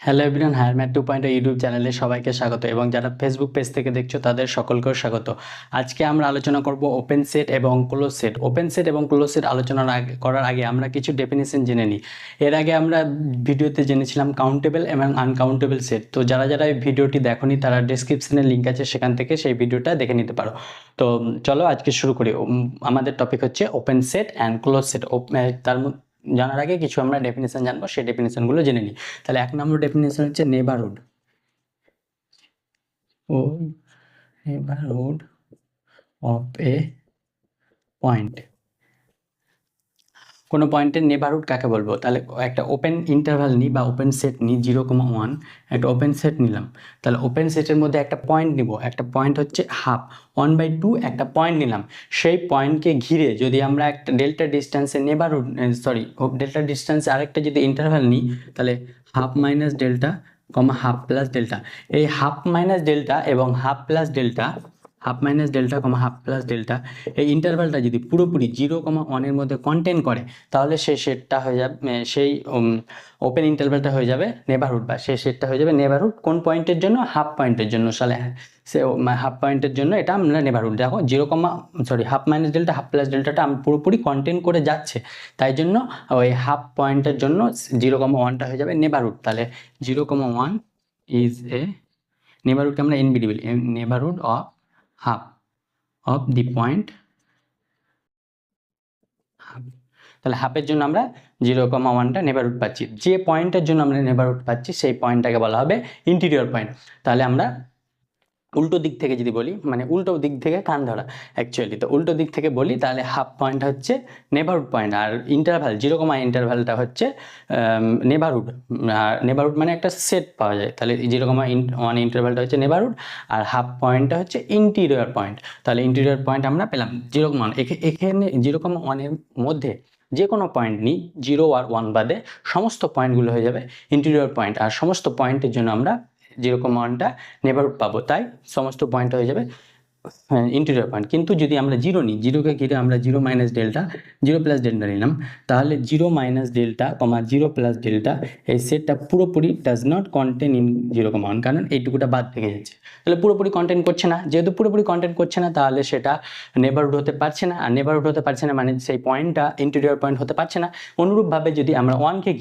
Hello everyone, higher math 2.0 YouTube চ্যানেলে সবাইকে স্বাগত এবং যারা ফেসবুক পেজ থেকে দেখছো তাদের সকলকেও স্বাগত। আজকে আমরা আলোচনা করব ওপেন সেট এবং ক্লোজ সেট। ওপেন সেট এবং ক্লোজ সেট করার আগে আমরা কিছু ডেফিনেশন জেনে নিই। এর আগে আমরা ভিডিওতে জেনেছিলাম কাউন্টেবল এবং আনকাউন্টেবল সেট। তো যারা যারা এই ভিডিওটি দেখোনি তারা ডেসক্রিপশনে লিঙ্ক আছে, সেখান থেকে সেই ভিডিওটা দেখে নিতে পারো। তো চলো আজকে শুরু করি। আমাদের টপিক হচ্ছে open set and close set. জানার আগে কিছু আমরা ডেফিনেশন জানবো, সেই ডেফিনেশনগুলো জেনে নিই। তাহলে 1 নম্বর ডেফিনেশন হচ্ছে নেবারহুড। ও নেবারহুড অফ এ পয়েন্ট। কোনো পয়েন্টের নেবারহুড কাকে বলবো? তাহলে একটা ওপেন ইন্টারভাল নিই বা ওপেন সেট নিই 0,1, একটা ওপেন সেট নিলাম। তাহলে ওপেন সেটের মধ্যে একটা পয়েন্ট নিব, একটা পয়েন্ট হচ্ছে হাফ 1/2, একটা পয়েন্ট নিলাম। সেই পয়েন্টকে ঘিরে যদি আমরা একটা ডেল্টা ডিস্টেন্সে নেবারহুড ডেল্টা ডিস্টেন্সে আরেকটা যদি ইন্টারভাল নিই, তাহলে half minus delta half plus delta. এই হাফ মাইনাস ডেল্টা এবং half plus delta, half minus delta half plus delta, এই ইন্টারভালটা যদি পুরোপুরি 0,1-এর মধ্যে কন্টেন করে, তাহলে সেই সেটটা হয়ে যাবে, সেই ওপেন ইন্টারভালটা হয়ে যাবে নেবারহুড, বা সেই সেটটা হয়ে যাবে নেবারহুড। কোন পয়েন্টের জন্য? হাফ পয়েন্টের জন্য। সালে সে হাফ পয়েন্টের জন্য এটা আমরা নেবারহুড। দেখো half minus delta half plus ডেল্টাটা পুরোপুরি কন্টেন করে যাচ্ছে, তাই জন্য ওই হাফ পয়েন্টের জন্য 0,1টা হয়ে যাবে নেবারহুড। তাহলে 0,1 ইজ এ নেবারহুডকে আমরা এনবিডি বলি, neighbourhood of half of the point half. তাহলে হাফের জন্য আমরা 0,1টা নেবারহুড পাচ্ছি। যে পয়েন্টের জন্য আমরা নেবারহুড পাচ্ছি সেই পয়েন্টটাকে বলা হবে ইন্টিরিয়র পয়েন্ট। তাহলে আমরা উল্টো দিক থেকে যদি বলি, মানে উল্টো দিক থেকে কান ধরা অ্যাকচুয়ালি, তো উল্টো দিক থেকে বলি তাহলে হাফ পয়েন্ট হচ্ছে নেবারহুড পয়েন্ট, আর ইন্টারভাল 0, ইন্টারভালটা হচ্ছে নেবারহুড। আর নেবারহুড মানে একটা সেট পাওয়া যায়, তাহলে 0,1 ইন্টারভালটা হচ্ছে নেবারহুড, আর হাফ পয়েন্টটা হচ্ছে ইন্টিরিয়র পয়েন্ট। তাহলে ইন্টিরিয়র পয়েন্ট আমরা পেলাম 0,1। এখানে 0,1-এর মধ্যে যে কোনো পয়েন্ট নিই, 0 আর 1 বাদে সমস্ত পয়েন্টগুলো হয়ে যাবে ইন্টিরিয়র পয়েন্ট, আর সমস্ত পয়েন্টের জন্য আমরা 0,1টা নেবারহুড পাবো, তাই সমস্ত পয়েন্ট হয়ে যাবে ইন্টিরিয়র পয়েন্ট। কিন্তু যদি আমরা 0 নিই, 0কে ঘিরে আমরা 0 মাইনাস ডেল্টা 0 প্লাস ডেল্টা নিলাম, তাহলে 0 মাইনাস ডেল্টা 0 প্লাস ডেল্টা এই সেটটা পুরোপুরি ডাজ নট কন্টেন ইন 0,1, কারণ এইটুকুটা বাদ থেকে যাচ্ছে। তাহলে পুরোপুরি কন্টেন্ট করছে না, যেহেতু পুরোপুরি কন্টেন্ট করছে না, তাহলে সেটা নেবারহুড হতে পারছে না, আর নেবারহুড হতে পারছে না মানে সেই পয়েন্টটা ইন্টিরিয়র পয়েন্ট হতে পারছে না। অনুরূপভাবে যদি আমরা 1কে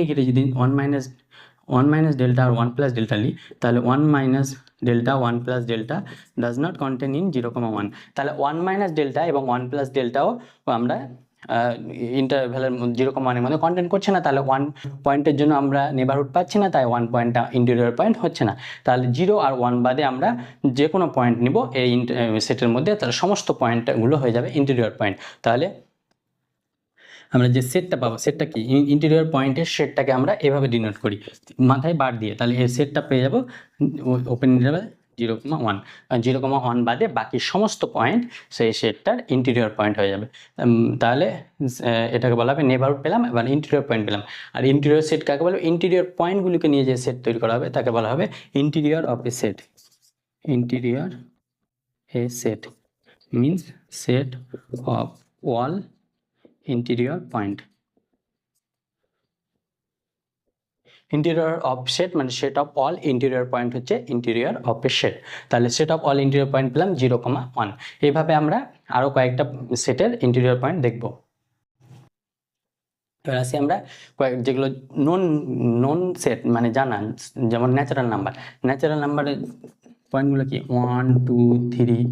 ঘিরে যদি 1 মাইনাস ডেল্টা আর 1 প্লাস ডেল্টা নিই, তাহলে 1 minus delta 1 plus delta does not contain in 0,1। তাহলে 1 মাইনাস ডেল্টা এবং 1 প্লাস ডেল্টাও আমরা ইন্টারভ্যালের 0,1-এর মধ্যে কন্টেন্ট করছে না, তাহলে 1 পয়েন্টের জন্য আমরা নেবারহুড পাচ্ছি না, তাই 1 পয়েন্টটা ইন্টিরিয়র পয়েন্ট হচ্ছে না। তাহলে 0 আর 1 বাদে আমরা যে কোনো পয়েন্ট নিব এই সেটের মধ্যে, তাহলে সমস্ত পয়েন্টগুলো হয়ে যাবে ইন্টিরিয়র পয়েন্ট। তাহলে আমরা যে সেটটা পাবো, সেটটা কি? ইন্টিরিয়র পয়েন্টের সেটটাকে আমরা এভাবে ডিনোট করি মাথায় বার দিয়ে। তাহলে এই সেটটা পেয়ে যাবো ওপেন ইন্টারভাল 0,1, 0,1 বাদে বাকি সমস্ত পয়েন্ট সেই সেটটার ইন্টিরিয়র পয়েন্ট হয়ে যাবে। তাহলে এটাকে বলা হবে নেবারহুড পেলাম, এবার ইন্টিরিয়র পয়েন্ট পেলাম। আর ইন্টিরিয়র সেট কাকে বলবে? ইন্টিরিয়র পয়েন্টগুলিকে নিয়ে যে সেট তৈরি করা হবে তাকে বলা হবে interior of a set. Interior a set means set of all interior point. Interior of set মানে set of all interior point হচ্ছে ইন্টিরিয়র অফ এ সেট। তাহলে set of all interior point পেলাম 0,1। এইভাবে আমরা আরও কয়েকটা সেটের ইন্টিরিয়র পয়েন্ট দেখব। এবার আসি আমরা যেগুলো নন সেট মানে জানা, যেমন ন্যাচারাল নাম্বারের পয়েন্টগুলো কি? 1, 2, 3,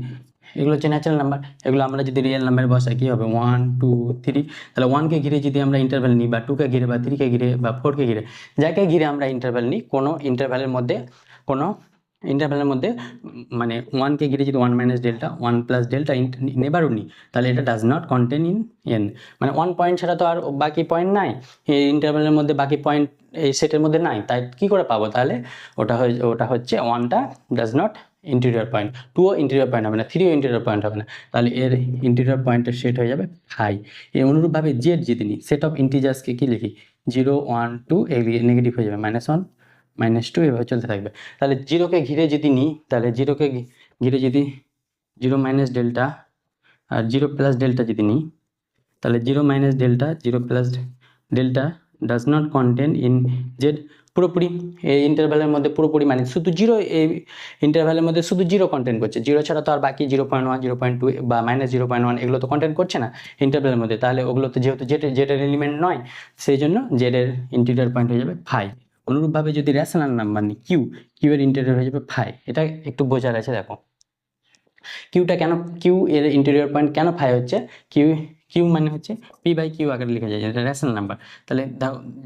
এগুলো হচ্ছে ন্যাচারাল নাম্বার। এগুলো আমরা যদি রিয়েল নাম্বারে বসাই কী হবে? 1, 2, 3। তাহলে 1কে ঘিরে যদি আমরা ইন্টারভ্যাল নিই, বা 2কে ঘিরে, বা 3কে ঘিরে, বা 4কে ঘিরে, যাকে ঘিরে আমরা ইন্টারভ্যাল নিই, কোনো ইন্টারভ্যালের মধ্যে মানে 1কে ঘিরে যদি 1 minus delta 1 plus delta neighbourhood নিই, তাহলে এটা does not contain in an, মানে 1 পয়েন্ট ছাড়া তো আর বাকি পয়েন্ট নাই এই ইন্টারভ্যালের মধ্যে, বাকি পয়েন্ট এই সেটের মধ্যে নাই, তাই কি করে পাবো? তাহলে ওটা হচ্ছে 1টা ডাজ নট ইন্টিরিয়র পয়েন্ট, 2ও ইন্টিরিয়র পয়েন্ট হবে না, 3ও ইন্টিরিয়র পয়েন্ট হবে না, তাহলে এর ইন্টিরিয়র পয়েন্টের সেট হয়ে যাবে হাই। এই অনুরূপভাবে জেড যদি নিই, সেট অফ ইন্টিজার্সকে কি লিখি? 0, 1, 2 এগুলি নেগেটিভ হয়ে যাবে, -1, -2 এভাবে চলতে থাকবে। তাহলে 0কে ঘিরে যদি নিই, তাহলে 0কে ঘিরে যদি 0 মাইনাস ডেল্টা আর 0 প্লাস ডেল্টা যদি নিই, তাহলে 0 minus delta 0 plus delta does not contain in Z. পুরোপুরি এই ইন্টারভ্যালের মধ্যে পুরোপুরি মানে শুধু জিরো, এই ইন্টারভ্যালের মধ্যে শুধু জিরো কন্টেন্ট করছে, জিরো ছাড়া তো আর বাকি 0.1 0.2 বা -0.1 এগুলো তো কন্টেন্ট করছে না ইন্টারভ্যালের মধ্যে। তাহলে ওগুলো তো যেহেতু জেডের এলিমেন্ট নয়, সেই জন্য জেডের ইন্টিরিয়র পয়েন্ট হয়ে যাবে ফাই। অনুরূপভাবে যদি রেশনাল নাম্বার নিই কিউ এর ইন্টিরিয়র হয়ে যাবে ফাই। এটা একটু বোঝার আছে, দেখো কিউটা কেন, কিউ এর ইন্টেরিয়র পয়েন্ট কেন ফাই হচ্ছে, কিউ মানে হচ্ছে পি বাই কিউ আকারে লেখা যায়, যেটা রেশনাল নাম্বার। তাহলে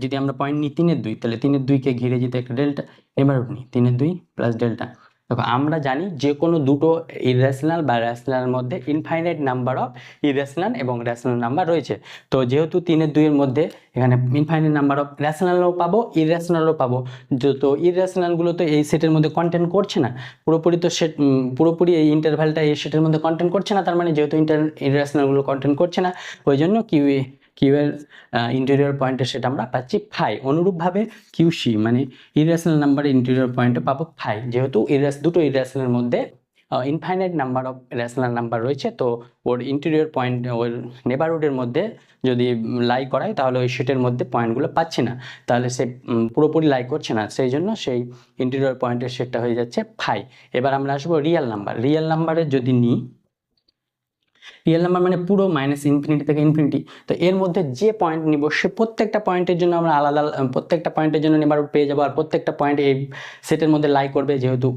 যদি আমরা পয়েন্ট নিই 3-2, তাহলে 3-2-কে ঘিরে যদি একটা ডেল্টা নেবারহুড নিই 3-2 প্লাস ডেল্টা। দেখো আমরা জানি যে কোনো দুটো ইরেশনাল বা রেশনাল মধ্যে ইনফাইনাইট নাম্বার অফ ইরেশনাল এবং রেশনাল নাম্বার রয়েছে। তো যেহেতু 3-2 এর মধ্যে এখানে ইনফাইনাইট নাম্বার অফ রেশনালও পাবো ইরেশনালও পাবো, তো ইরেশনালগুলো তো এই সেটের মধ্যে কন্টেন্ট করছে না, পুরোপুরি তো সেট পুরোপুরি এই ইন্টারভ্যালটা এই সেটের মধ্যে কন্টেন্ট করছে না। তার মানে যেহেতু ইরেশনালগুলো কন্টেন্ট করছে না, ওই জন্য কিউ এর ইন্টেরিয়র পয়েন্টের সেটা আমরা পাচ্ছি ফাই। অনুরূপভাবে কিউসি মানে ইরেশনাল নাম্বারের ইন্টেরিয়র পয়েন্টে পাবো ফাই, যেহেতু দুটো ইরেশনালের মধ্যে infinite number of rational number রয়েছে। তো ওর ইন্টেরিয়র পয়েন্ট ওর নেবারহুডের মধ্যে যদি লাই করাই তাহলে ওই সেটের মধ্যে পয়েন্টগুলো পাচ্ছি না, তাহলে সে পুরোপুরি লাই করছে না, সেই জন্য সেই ইন্টেরিয়র পয়েন্টের সেটটা হয়ে যাচ্ছে ফাই। এবার আমরা আসবো রিয়েল নাম্বার। রিয়েল নাম্বারের যদি নিই, রিয়েল নাম্বার মানে পুরো -ইনফিনিটি থেকে ইনফিনিটি, তো এর মধ্যে যে পয়েন্ট নিব সে প্রত্যেকটা পয়েন্টের জন্য আমরা আলাদা প্রত্যেকটা পয়েন্টের জন্য নেবারহুড পেয়ে যাবো, আর প্রত্যেকটা পয়েন্ট এই সেটের মধ্যে লাই করবে। যেহেতু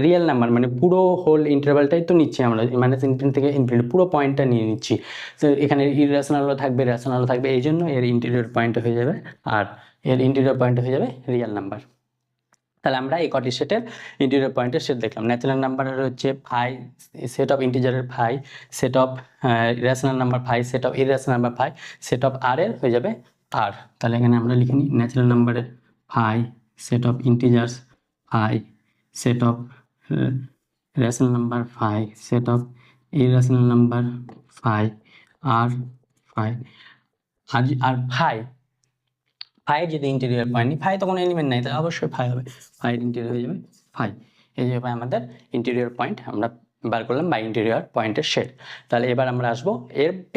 রিয়েল নাম্বার মানে পুরো হোল ইন্টারভ্যালটাই তো নিচ্ছি আমরা, -ইনফিনিটি থেকে ইনফিনিটি পুরো পয়েন্টটা নিয়ে নিচ্ছি। তো এখানে ইরেশনালও থাকবে রেশনালও থাকবে, এই জন্য এর ইন্টেরিয়র পয়েন্ট হয়ে যাবে আর এর ইন্টেরিয়র পয়েন্ট হয়ে যাবে রিয়েল নাম্বার। তাহলে আমরা এই কটি সেটের ইন্টিরিয়র পয়েন্টের সেট দেখলাম। ন্যাচারাল নাম্বারের হচ্ছে ফাই, সেট অফ ইন্টিজারের phi, set of rational number phi, set of irrational number phi, set of R এর হয়ে যাবে আর। তাহলে এখানে আমরা লিখে নিই ন্যাচারাল নাম্বারের phi, set of integers phi, set of rational number phi, set of irrational number phi, R phi. R ফাইয়ের যদি ইন্টেরিয়র পয়েন্ট নিই, ফাই তো কোনো এলিমেন্ট নাই, তাহলে অবশ্যই ফাই হবে, ফাইয়ের ইন্টেরিয়র হয়ে যাবে ফাই। এই যাবে আমাদের ইন্টেরিয়র পয়েন্ট আমরা বার করলাম বা ইন্টেরিয়র পয়েন্টের সেট। তাহলে এবার আমরা আসবো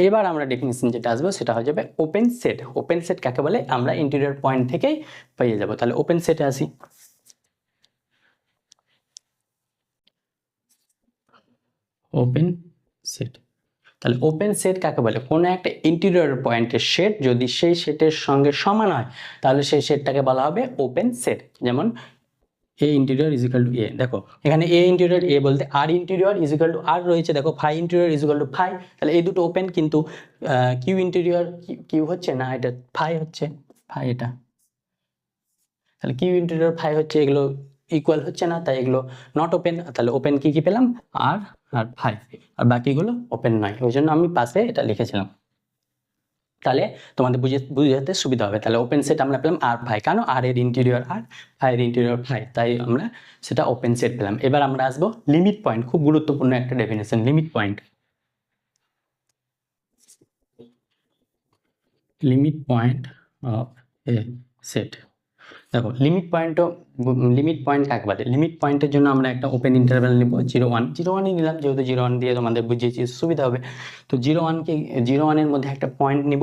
এবার আমরা ডেফিনিশন যেটা আসবো সেটা হয়ে যাবে ওপেন সেট। ওপেন সেট কাকে বলে, আমরা ইন্টেরিয়র পয়েন্ট থেকেই পেয়ে যাব। তাহলে ওপেন সেটে আসি। ওপেন সেট, তাহলে ওপেন সেট কাকে বলে, কোনো একটা ইন্টেরিয়র পয়েন্টের সেট যদি সেই সেটের সঙ্গে সমান হয় তাহলে সেই সেটটাকে বলা হবে ওপেন সেট। যেমন A interior is equal to A, দেখো এখানে এ ইন্টেরিয়র এ বলতে R interior is equal to R রয়েছে, দেখো phi interior is equal to phi, তাহলে এই দুটো ওপেন। কিন্তু কিউ ইন্টেরিয়র কিউ হচ্ছে না, এটা ফাই হচ্ছে, ফাই এটা, তাহলে কিউ ইন্টেরিয়র ফাই হচ্ছে, এগুলো ইকুয়াল হচ্ছে না, তাই এগুলো নট ওপেন। তাহলে ওপেন কি কি পেলাম, আর আর ফাই, আর বাকিগুলো ওপেন নয়, ওই জন্য আমি পাশে এটা লিখেছিলাম। তাহলে তোমাদের বুঝাতে সুবিধা হবে। তাহলে ওপেন সেট আমরা পেলাম আর ফাই, কেন আর এর ইন্টেরিয়র আর ফাইয়ের ইন্টেরিয়র ফাই, তাই আমরা সেটা ওপেন সেট পেলাম। এবার আমরা আসবো লিমিট পয়েন্ট, খুব গুরুত্বপূর্ণ একটা definition limit point. Limit point of a set, দেখো লিমিট পয়েন্ট কাকে বলে, লিমিট পয়েন্টের জন্য আমরা একটা ওপেন ইন্টারভ্যাল নিব 0-1, 0-1ই নিলাম, যেহেতু 0-1 দিয়ে তোমাদের বুঝিয়েছি সুবিধা হবে। তো 0-1-এর মধ্যে একটা পয়েন্ট নিব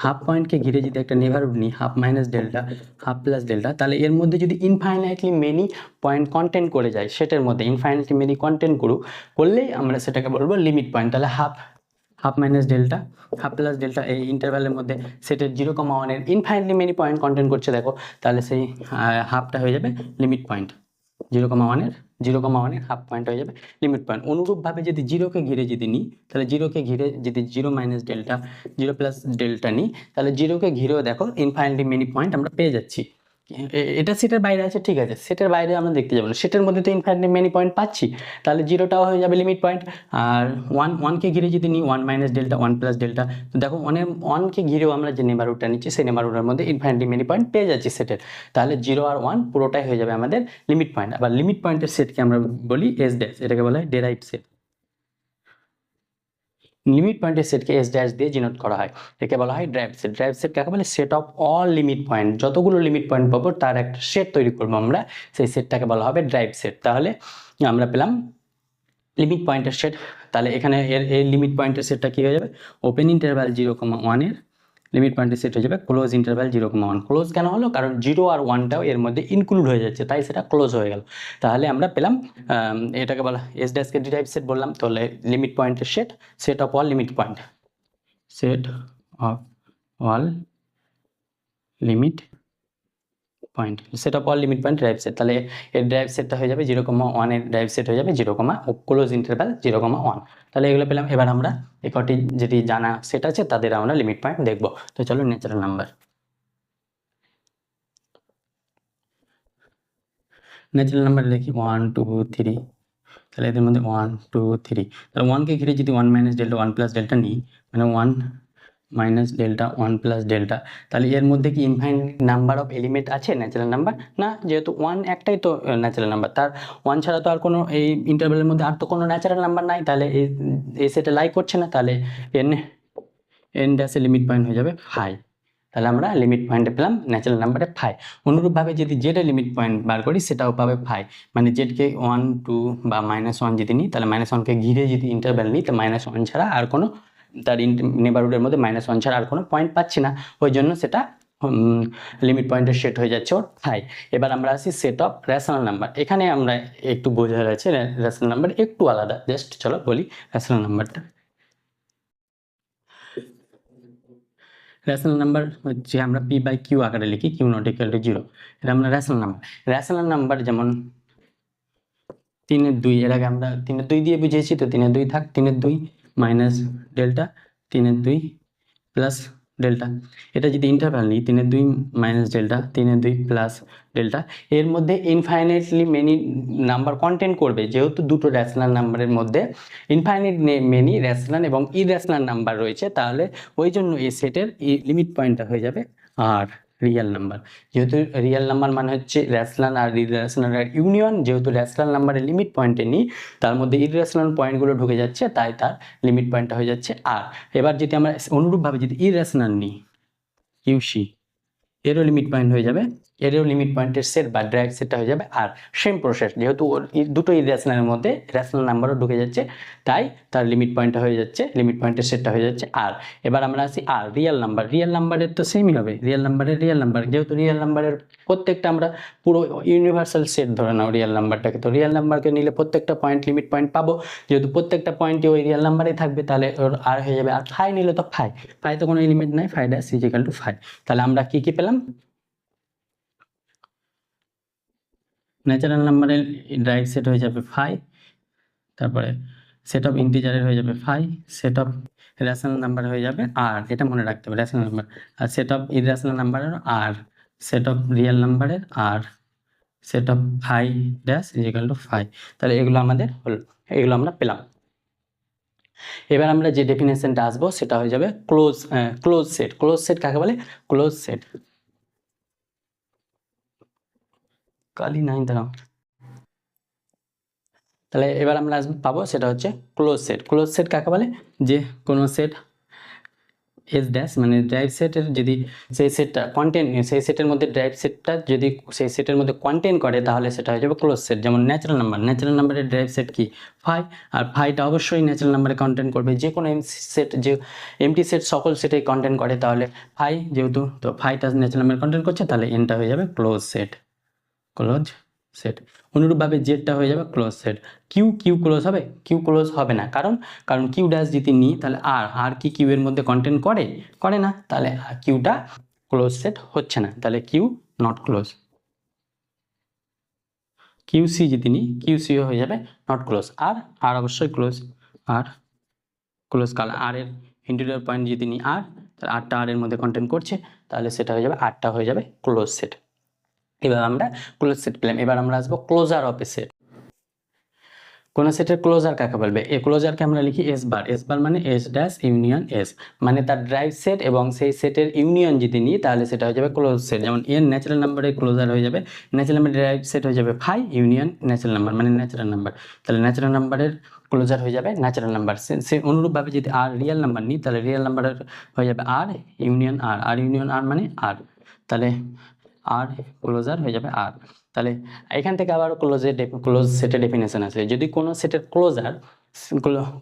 হাফ পয়েন্টকে ঘিরে যদি একটা নেবারহুড নিই half minus delta half plus delta, তাহলে এর মধ্যে যদি ইনফাইনাইটলি মেনি পয়েন্ট কন্টেন্ট করে যায়, সেটার মধ্যে ইনফাইনাইটলি মেনি কন্টেন্ট করলেই আমরা সেটাকে বলবো লিমিট পয়েন্ট। তাহলে half minus delta half plus delta এই ইন্টারভ্যালের মধ্যে সেটের 0,1-এর ইনফাইনাইটলি মেনি পয়েন্ট কন্টেন্ট করছে, দেখো তাহলে সেই হাফটা হয়ে যাবে লিমিট পয়েন্ট। 0,1-এর হাফ পয়েন্ট হয়ে যাবে লিমিট পয়েন্ট। অনুরূপভাবে যদি জিরোকে ঘিরে যদি নিই, তাহলে জিরোকে ঘিরে যদি 0 মাইনাস ডেল্টা 0 প্লাস ডেল্টা নিই, তাহলে জিরোকে ঘিরেও দেখো ইনফাইনাইটলি মেনি পয়েন্ট আমরা পেয়ে যাচ্ছি। এটা সেটের বাইরে আছে, ঠিক আছে, সেটের বাইরে আমরা দেখতে যাবো না, সেটের মধ্যে তো ইনফাইনাইটলি মেনি পয়েন্ট পাচ্ছি, তাহলে জিরোটাও হয়ে যাবে লিমিট পয়েন্ট। আর ওয়ানকে ঘিরে যদি নিই 1 মাইনাস ডেল্টা 1 প্লাস ডেল্টা, তো দেখো ওয়ানকে ঘিরেও আমরা যে নেবারহুডটা নিচ্ছি সেই নেবারহুডের মধ্যে ইনফাইনাইটলি মেনি পয়েন্ট পেয়ে যাচ্ছি সেটের, তাহলে 0 আর 1 পুরোটাই হয়ে যাবে আমাদের লিমিট পয়েন্ট। আবার লিমিট পয়েন্টের সেটকে আমরা বলি এস ড্যাশ, এটাকে বলা হয় ডেরাইভ সেট। লিমিট পয়েন্টের সেটকে এস ড্যাশ দিয়ে ডিনোট করা হয়, একে বলা হয় ড্রাইভ সেট। ড্রাইভ সেট কাকে বলে, set of all limit point, যতগুলো লিমিট পয়েন্ট পাবো তার একটা সেট তৈরি করবো আমরা, সেই সেটটাকে বলা হবে ড্রাইভ সেট। তাহলে আমরা পেলাম লিমিট পয়েন্টের সেট। তাহলে এখানে এই লিমিট পয়েন্টের সেটটা কি হয়ে যাবে, ওপেন ইন্টারভ্যাল 0,1-এর লিমিট পয়েন্টের সেট হয়ে যাবে ক্লোজ ইন্টারভ্যাল 0,1। ক্লোজ কেন হলো? কারণ 0 আর 1টাও এর মধ্যে ইনক্লুড হয়ে যাচ্ছে, তাই সেটা ক্লোজ হয়ে গেল। তাহলে আমরা পেলাম এটাকে বলা এস ড্যাশকে ডিরাইভ সেট বললাম, তাহলে লিমিট পয়েন্টের set of all limit point, set of all limit point, set of all limit point drive set. তাহলে এর ড্রাইভ সেটটা হয়ে যাবে 0,1, এর ড্রাইভ সেট হয়ে যাবে 0, ক্লোজ ইন্টারভ্যাল 0,1। তাহলে এগুলো পেলাম। এবার আমরা একটি যেটি জানা সেট আছে তাদের আমরা লিমিট পয়েন্ট দেখব। তো চলো ন্যাচারাল নাম্বার, ন্যাচারাল নাম্বার লিখি 1 2 3। তাহলে এদের মধ্যে 1 2 3, তাহলে 1কে ঘিরে যদি 1 মাইনাস ডেল্টা 1 প্লাস ডেল্টা নিই, মানে 1 মাইনাস ডেল্টা 1 প্লাস ডেল্টা, তাহলে এর মধ্যে কি ইনফাইনাইট নাম্বার অফ এলিমেন্ট আছে ন্যাচারাল নাম্বার? না, যেহেতু 1 একটাই তো ন্যাচারাল নাম্বার, তার 1 ছাড়া তো আর কোনো এই ইন্টারভ্যালের মধ্যে আর তো কোনো ন্যাচারাল নাম্বার নাই, তাহলে এই সেটা লাই করছে না, তাহলে এন ড্যাশের লিমিট পয়েন্ট হয়ে যাবে 5। তাহলে আমরা লিমিট পয়েন্টে পেলাম ন্যাচারাল নাম্বারে 5। অনুরূপভাবে যদি জেডের লিমিট পয়েন্ট বার করি সেটাও পাবে 5, মানে জেডকে 1 2 বা -1 যদি নিই, তাহলে -1কে ঘিরে যদি ইন্টারভ্যাল নিই, তো -1 ছাড়া আর কোনো তার নেবারহুডের মধ্যে -1 ছাড়া আর কোনো পয়েন্ট পাচ্ছি না, ওই জন্য সেটা লিমিট পয়েন্টের সেট হয়ে যাচ্ছে ওর 5। এবার আমরা আসি সেট অফ রেশনাল নাম্বার। এখানে আমরা একটু বোঝা যাচ্ছে রেশনাল নাম্বার একটু আলাদা, জাস্ট চলো বলি রেশনাল নাম্বারটা। রেশনাল নাম্বার হচ্ছে আমরা পি বাই কিউ আকারে লিখি, কিউ নট ইকুয়াল টু 0, এটা আমরা রেশনাল নাম্বার। রেশনাল নাম্বার যেমন 3 এর 2, এর আগে আমরা 3 এর 2 দিয়ে বুঝিয়েছি, তো 3 এর 2 থাক, 3 এর 2 মাইনাস ডেল্টা 3 এর 2 প্লাস ডেল্টা। এটা যদি ইন্টারভ্যাল নিই 3 এর 2 মাইনাস ডেল্টা 3 এর 2 প্লাস ডেল্টা, এর মধ্যে ইনফাইনাইটলি মেনি নাম্বার কন্টেন্ট করবে, যেহেতু দুটো রেশনাল নাম্বারের মধ্যে ইনফাইনাইট মেনি রেশনাল এবং ইরেশনাল নাম্বার রয়েছে, তাহলে ওই জন্য এই সেটের লিমিট পয়েন্টটা হয়ে যাবে আর রিয়েল নাম্বার। যেহেতু রিয়েল নাম্বার মানে হচ্ছে রেশনাল আর ইরেশনালের ইউনিয়ন, যেহেতু রেশনাল নাম্বারের লিমিট পয়েন্টে নিই তার মধ্যে ইরেশনাল পয়েন্টগুলো ঢুকে যাচ্ছে, তাই তার লিমিট পয়েন্টটা হয়ে যাচ্ছে আর। এবার যদি আমরা অনুরূপভাবে যদি ইরেশনাল নিই ইউসি, এরও লিমিট পয়েন্ট হয়ে যাবে, এরও লিমিট পয়েন্টের সেট বা ড্রাইভ সেটটা হয়ে যাবে আর। সেম প্রসেস, যেহেতু দুটো ইরেশনালের মধ্যে রেশনাল নাম্বারও ঢুকে যাচ্ছে, তাই তার লিমিট পয়েন্টটা হয়ে যাচ্ছে, লিমিট পয়েন্টের সেটটা হয়ে যাচ্ছে আর। এবার আমরা আসি আর রিয়েল নাম্বার। রিয়েল নাম্বারের তো সেমই হবে, রিয়েল নাম্বার, যেহেতু রিয়েল নাম্বারের প্রত্যেকটা আমরা পুরো ইউনিভার্সাল সেট ধরে নাও রিয়েল নাম্বারটাকে, তো রিয়েল নাম্বারকে নিলে প্রত্যেকটা পয়েন্ট লিমিট পয়েন্ট পাবো, যেহেতু প্রত্যেকটা পয়েন্টই ওই রিয়েল নাম্বারেই থাকবে, তাহলে ওর আর হয়ে যাবে। আর 5 নিলে তো 5 তো কোনো লিমিট নাই, 5 ড্যাশ ইজ ইকুয়াল টু 5। তাহলে আমরা কি কি পেলাম? ন্যাচারাল নাম্বারের ড্রাইভ সেট হয়ে যাবে 5, তারপরে সেট অফ ইন্টিজারের হয়ে যাবে 5, সেট অফ রেশনাল নাম্বার হয়ে যাবে আর, এটা মনে রাখতে হবে রেশনাল নাম্বার, আর সেট অফ ইরেশনাল নাম্বারের আর, সেট অফ রিয়েল নাম্বারের আর, set of 5 dash is equal to 5। তাহলে এগুলো আমাদের হলো, এগুলো আমরা পেলাম। এবার আমরা যে ডেফিনেশনটা আসবো সেটা হয়ে যাবে ক্লোজ সেট। ক্লোজ সেট কাকে বলে? ক্লোজ সেট কালি নাই দাঁড়াও। তাহলে এবার আমরা পাবো সেটা হচ্ছে ক্লোজ সেট। ক্লোজ সেট কাকে বলে? যে কোনো সেট এস ড্যাশ মানে ড্রাইভ সেটের যদি সেই সেটটা কন্টেন্ট, সেই সেটের মধ্যে ড্রাইভ সেটটা যদি সেই সেটের মধ্যে কন্টেন্ট করে, তাহলে সেটা হয়ে যাবে ক্লোজ সেট। যেমন ন্যাচারাল নাম্বারের ড্রাইভ সেট কি? 5, আর 5টা অবশ্যই ন্যাচারাল নাম্বারে কন্টেন্ট করবে, যে কোনো এমটি সেট সকল সেটেই কন্টেন্ট করে, তাহলে 5 যেহেতু, তো 5টা ন্যাচারাল নাম্বারে কন্টেন্ট করছে, তাহলে এনটা হয়ে যাবে ক্লোজ সেট। অনুরূপভাবে জেডটা হয়ে যাবে ক্লোজ সেট। কিউ ক্লোজ হবে? কিউ ক্লোজ হবে না, কারণ কিউ ড্যাশ যদি নিই তাহলে আর কি কিউ এর মধ্যে কন্টেন্ট করে না, তাহলে কিউটা ক্লোজ সেট হচ্ছে না, তাহলে কিউ নট ক্লোজ। কিউসি যদি নিই কিউসিও হয়ে যাবে নট ক্লোজ। আর অবশ্যই ক্লোজ, আর ক্লোজ কালার আর এর ইন্টিরিয়র পয়েন্ট যদি নিই আর, তাহলে আরটা আর এর মধ্যে কন্টেন্ট করছে, তাহলে সেটা হয়ে যাবে আরটা হয়ে যাবে ক্লোজ সেট। এবার আমরা ক্লোজ সেট পেলাম। এবার আমরা আসবো ক্লোজার অফ এ সেট। কোন সেটের ক্লোজার কাকে বলবে? এই ক্লোজারকে আমরা লিখি এস বার মানে এস ড্যাশ ইউনিয়ন এস, মানে তার ড্রাইভ সেট এবং সেই সেটের ইউনিয়ন যদি নিই তাহলে সেটা হয়ে যাবে ক্লোজ সেট। যেমন এর ন্যাচারাল নাম্বারের ক্লোজার হয়ে যাবে, ন্যাচারাল নাম্বারের ড্রাইভ সেট হয়ে যাবে 5 ইউনিয়ন ন্যাচারাল নাম্বার মানে ন্যাচারাল নাম্বার, তাহলে ন্যাচারাল নাম্বারের ক্লোজার হয়ে যাবে ন্যাচারাল নাম্বার। সে অনুরূপভাবে যদি আর রিয়েল নাম্বার নিই তাহলে রিয়েল নাম্বারের হয়ে যাবে আর ইউনিয়ন আর মানে আর, তাহলে আর ক্লোজার হয়ে যাবে আর। তাহলে এখান থেকে আবার ক্লোজ সেটের ডেফিনেশন আছে, যদি কোনো সেটের ক্লোজার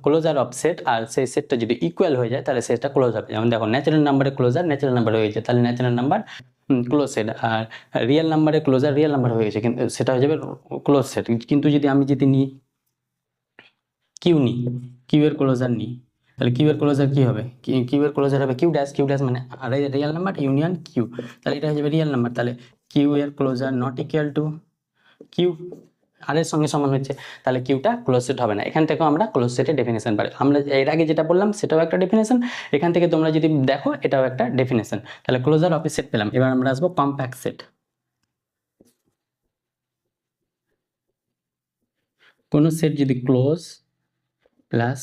ক্লোজার অফ সেট আর সেই সেটটা যদি ইকুয়াল হয়ে যায় তাহলে সেটটা ক্লোজ হবে। যেমন দেখো ন্যাচারাল নাম্বারে ক্লোজার ন্যাচারাল নাম্বার হয়ে গেছে, তাহলে ন্যাচারাল নাম্বার ক্লোজ সেট, আর রিয়েল নাম্বারে ক্লোজার রিয়েল নাম্বার হয়ে গেছে, কিন্তু সেটা হয়ে যাবে ক্লোজ সেট। কিন্তু যদি আমি নিই কিউ নিই, কিউ এর ক্লোজার নিই, তাহলে কিউ এর ক্লোজার কি হবে, কিউ এর ক্লোজার হবে কিউ ড্যাশ, কিউ ড্যাশ মানে রিয়েল নাম্বার ইউনিয়ন কিউ, তাহলে এটা হয়ে যাবে রিয়েল নাম্বার। তাহলে কিউ এর closure not equal to Q, আর এর সঙ্গে সমান হচ্ছে, তাহলে কিউটা ক্লোজ সেট হবে না। এখান থেকেও আমরা ক্লোজ সেটের ডেফিনেশন পাই। আমরা এর আগে যেটা বললাম সেটাও একটা ডেফিনেশন, এখান থেকে তোমরা যদি দেখো এটাও একটা ডেফিনেশন। তাহলে ক্লোজার অফ সেট পেলাম। এবার আমরা আসবো কম্প্যাক্ট সেট। কোন সেট যদি ক্লোজ প্লাস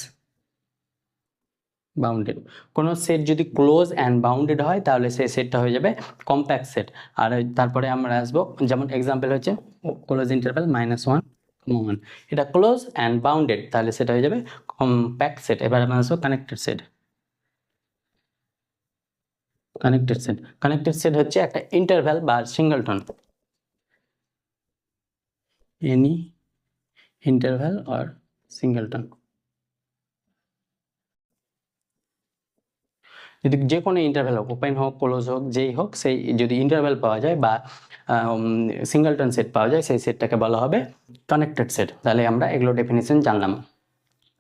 বাউন্ডেড, কোনো সেট যদি ক্লোজ অ্যান্ড বাউন্ডেড হয় তাহলে সেই সেটটা হয়ে যাবে কম্প্যাক্ট সেট। আর তারপরে আমরা আসবো, যেমন এক্সাম্পল হচ্ছে ক্লোজ ইন্টারভ্যাল -1, 1, এটা ক্লোজ অ্যান্ড বাউন্ডেড, তাহলে সেটা হয়ে যাবে কম্প্যাক্ট সেট। এবার আমরা আসবো connected set. Connected set, connected set হচ্ছে একটা ইন্টারভ্যাল বা সিঙ্গলটন, এনি ইন্টারভ্যাল অর সিঙ্গলটন, যদি যে কোনো ইন্টারভ্যাল হোক, ওপেন হোক ক্লোজ হোক যেই হোক, সেই যদি ইন্টারভ্যাল পাওয়া যায় বা সিঙ্গলটন সেট পাওয়া যায় সেই সেটটাকে বলা হবে কানেক্টেড সেট। তাহলে আমরা এগুলো ডেফিনেশন জানলাম।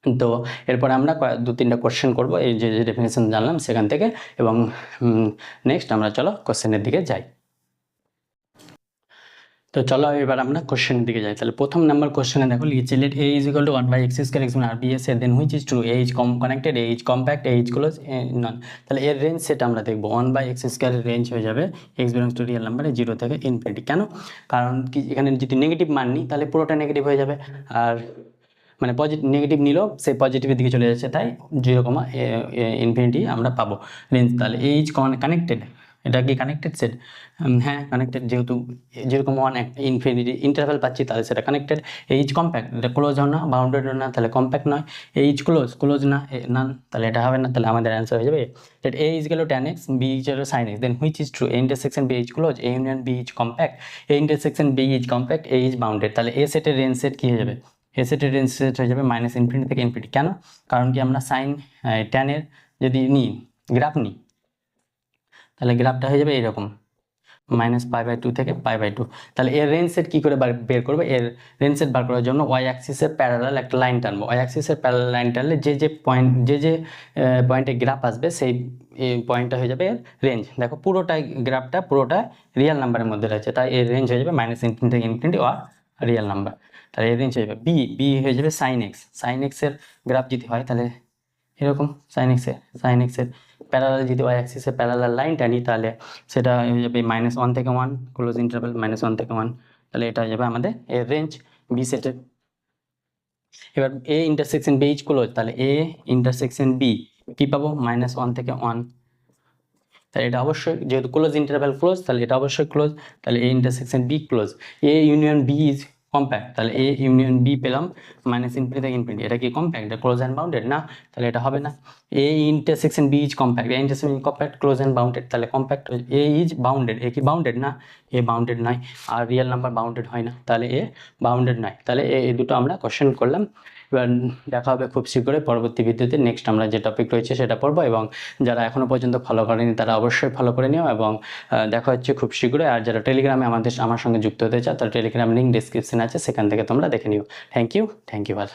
তো এরপরে আমরা 2-3টা কোশ্চেন করব এই যে ডেফিনেশন জানলাম সেখান থেকে, এবং নেক্সট আমরা চলো কোশ্চেনের দিকে যাই। তো চলো এবার আমরা কোশ্চেনের দিকে যাই। তাহলে প্রথম নাম্বার কোশ্চেনে দেখো লিখেছে let A is equal to 1/x² x আর বি এস এর then which is true, A is connected, A is compact, A is close, none. তাহলে এর রেঞ্জ সেটা আমরা দেখবো 1/x² এর রেঞ্জ হয়ে যাবে x বিলংস টু রিয়েল নাম্বারে 0 থেকে ইনফিনিটি। কেন? কারণ কি এখানে যদি নেগেটিভ মান নিই তাহলে পুরোটা নেগেটিভ হয়ে যাবে, আর মানে নেগেটিভ নিলেও সেই পজিটিভের দিকে চলে যাচ্ছে, তাই 0, ইনফিনিটি আমরা পাবো রেঞ্জ। তাহলে এ ইজ কানেক্টেড, এটা কি কানেক্টেড সেট? হ্যাঁ কানেক্টেড, যেহেতু 0, 1 ইনফিনিটি ইন্টারভ্যাল পাচ্ছি তাহলে সেটা কানেক্টেড। এইচ কম্প্যাক্ট, এটা ক্লোজ না বাউন্ডেড না, তাহলে কম্প্যাক্ট নয়। এইচ ক্লোজ না নান, তাহলে এটা হবে না, তাহলে আমাদের অ্যান্সার হয়ে যাবে দ্যাট এ ইজ গেল tan x, বি ইজ গেল sin x, then which is true, A intersection B is close, A union B is compact, A intersection B is compact, A is bounded. তাহলে A সেটের range set কী হয়ে যাবে, এ সেটের range set হয়ে যাবে -infinity থেকে infinity. কেন? কারণ কি আমরা সাইন tan এর যদি নিই গ্রাফ নিই তাহলে গ্রাফটা হয়ে যাবে এরকম -π/2 থেকে π/2। তাহলে এর রেঞ্জ সেট কী করে বের করবো, এর রেঞ্জ সেট বার করার জন্য ওয়াই অ্যাক্সিসের প্যারালাল একটা লাইন টানবো। ওয়াই অ্যাক্সিসের প্যারালাল লাইন টানলে যে পয়েন্টে গ্রাফ আসবে সেই পয়েন্টটা হয়ে যাবে এর রেঞ্জ। দেখো গ্রাফটা পুরোটা রিয়েল নাম্বারের মধ্যে রয়েছে, তাই এর রেঞ্জ হয়ে যাবে -ইনফিনিটি থেকে ইনফিনিটি আর রিয়েল নাম্বার। তাহলে এর রেঞ্জ হয়ে যাবে বি হয়ে যাবে sin x। sin x এর গ্রাফ যদি হয় তাহলে এরকম sin x এর প্যারালাল যদি ওয়াই অ্যাক্সিসে প্যারালাল লাইন টানি তাহলে সেটা হয়ে যাবে -1 থেকে 1, ক্লোজ ইন্টারভ্যাল -1 থেকে 1, তাহলে এটা হয়ে যাবে আমাদের এর রেঞ্জ বি সেটের। এবার A intersection B is close, তাহলে এ ইন্টারসেকশন বি কি পাবো -1 থেকে 1, তাহলে এটা অবশ্যই যেহেতু ক্লোজ ইন্টারভ্যাল ক্লোজ তাহলে এটা অবশ্যই ক্লোজ, তাহলে A intersection B close. A union B is compact, তাহলে এ ইউনিয়ন বি পেলাম -ইনফিনিটি থেকে ইনফিনিটি, এটা কি কম্প্যাক্ট, এটা ক্লোজ অ্যান্ড বাউন্ডেড না, তাহলে এটা হবে না। A intersection B is compact, A intersection compact close and bounded, তাহলে compact. A is bounded, A কি বাউন্ডেড না, এ বাউন্ডেড নয়, আর রিয়েল নাম্বার বাউন্ডেড হয় না, তাহলে এ বাউন্ডেড নয়। তাহলে এই দুটো আমরা কোশ্চেন করলাম। এবার দেখা হবে খুব শীঘ্রই পরবর্তী ভিডিওতে। নেক্সট আমরা যে টপিক রয়েছে সেটা পড়বো, এবং যারা এখনও পর্যন্ত ফলো করেনি তারা অবশ্যই ফলো করে নিও, এবং দেখা হচ্ছে খুব শীঘ্রই। আর যারা টেলিগ্রামে আমার সঙ্গে যুক্ত হতে চাও তার টেলিগ্রাম লিঙ্ক ডিসক্রিপশনে আছে, সেখান থেকে তোমরা দেখে নিও। Thank you all.